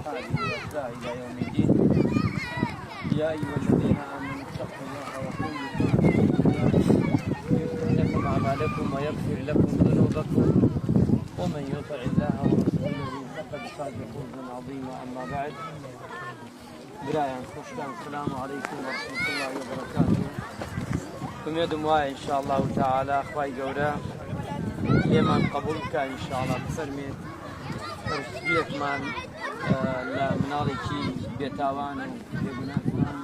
وأصحابه وأتباعه إلى يوم الدين. يا أيها الذين آمنوا اتقوا الله وقولوا قولا سديدا يصلح لكم أعمالكم ويغفر لكم ذنوبكم ومن يطع الله ورسوله فقد فاز فوزا عظيما. أما بعد، برايان خوشكان، السلام عليكم ورحمة الله وبركاته. أميدم واي إن شاء الله تعالى أخوي جورا لمن قبولك إن شاء الله بفرمي فرسبيك من لمنالكي بيتاوان وبيبناتمان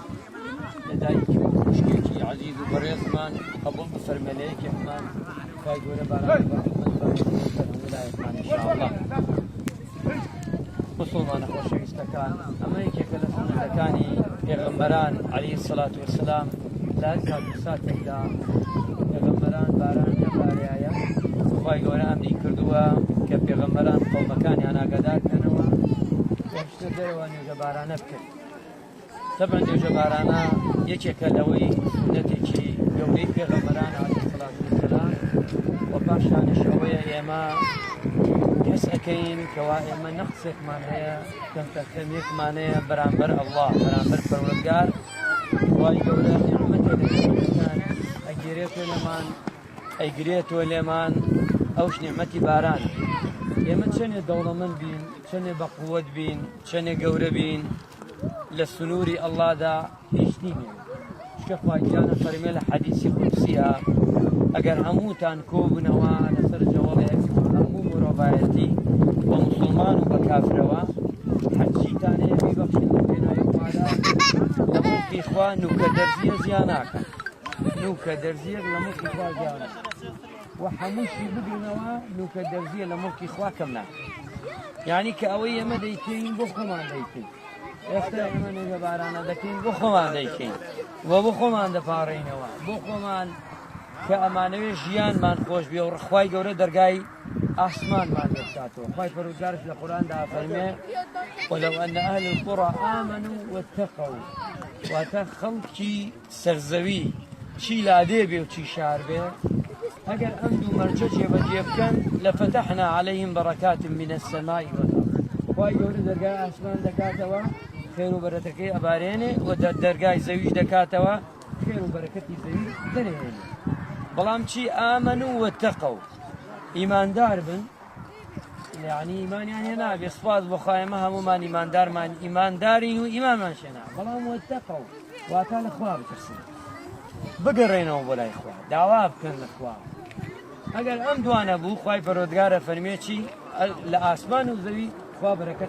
لدايك مشكيكي عزيز وبريز من قبول بفرمي ليك من أخوي جورا بارك من إن شاء الله مسلمان خوش ويستكان أمريكا كلا كاني پیغمبران عليه الصلاة والسلام لا كابوساتك دا پیغمبران باران نباريايا وخواهي قولا أمني كردوا كبيغمبران قوم كان أنا قدار كانوا يحشتر دروان يوجا بارانا بكر. طبعا يوجا بارانا يكيك لوي سنتي يولي پیغمبران عليه الصلاة والسلام وباشان الشوية يما كسأكين كوائما نقصك مانيا كم تكتميك مانيا برانبر الله برانبر فرودگار وای گەورە نعمەتێ لەکان ئەیگرێتەوە لێمان ئەوش نعمەتی باران. ئێمە چەندێ دەوڵەمەند بین، چەندێ بەقووەت بین، چەندێ گەورە بین، لە سنووری ئەڵڵادا هیچ نینێ. شکە خوای گیانە فەرمێ لە حەدیسی قودسیە ئەگەر هەمووتان کۆبنەوە لەسەر جەوەڵێک هەموو مرۆڤایەتی بە موسڵمان و بە کافرەوە حەجیتانەیە بیبەخشن بە پێناوی خوادا لە مڵکی خوا نوکە دەرزیە زیان ناکەن. نوکە دەرزیەک لە مڵکی خوا زیان ناکەن و هەمووشی بگرنەوە نوکە دەرزیە لە مڵکی خوا کەم ناکەن. یعنی کە ئەوەی ئێمە دەیکەین بۆ خۆمان دەیکەین. ئێستا ئێمە نوێژە بارانە دەکەین بۆ خۆمان دەیکەین و بۆ خۆمان دەپاڕێینەوە، بۆ خۆمان کە ئەمانەوێ ژیانمان خۆش بێ و خوای گەورە دەرگای ئاسمانمان لێ بکاتەوە. خوای پەروەردگارش لە قورئاندا فەرمێ ولو أن أهل القرى آمنوا واتقوا. واتە خەڵکی سەرزەوی چی لادێ بێ و چی شار بێ ئەگەر ئەم دوو مەرجە جێبەجێ بکەن لەفتەحنا عەلەیهم بەرەکات من السەماء والأرض. خوای گەورە دەرگای ئاسمان دەکاتەوە، خێر و بەرەکەی ئەبارێنێ و دەرگای زەویش دەکاتەوە، خێر و بەرەکەتی زەوی دەرێنێ. بەڵام چی ئامن و وەتەقەو ئیماندار بن، یعنی ئیمانیان هێ نابێ سوپاس بۆ خوای ئێمە هەموومان ئیماندارمان ئیماندارین و ئیمانمان شێنا، بەڵام وەتەقەو واتە لە خوا بترسن، بگەڕێنەوە بۆ لای خوا، داوا بکەن لە خوا. ئەگەر ئەم دوانە بوو خوای پەروەردگارە فەرمێ چی لە ئاسمان و زەوی خوا بەرەکەت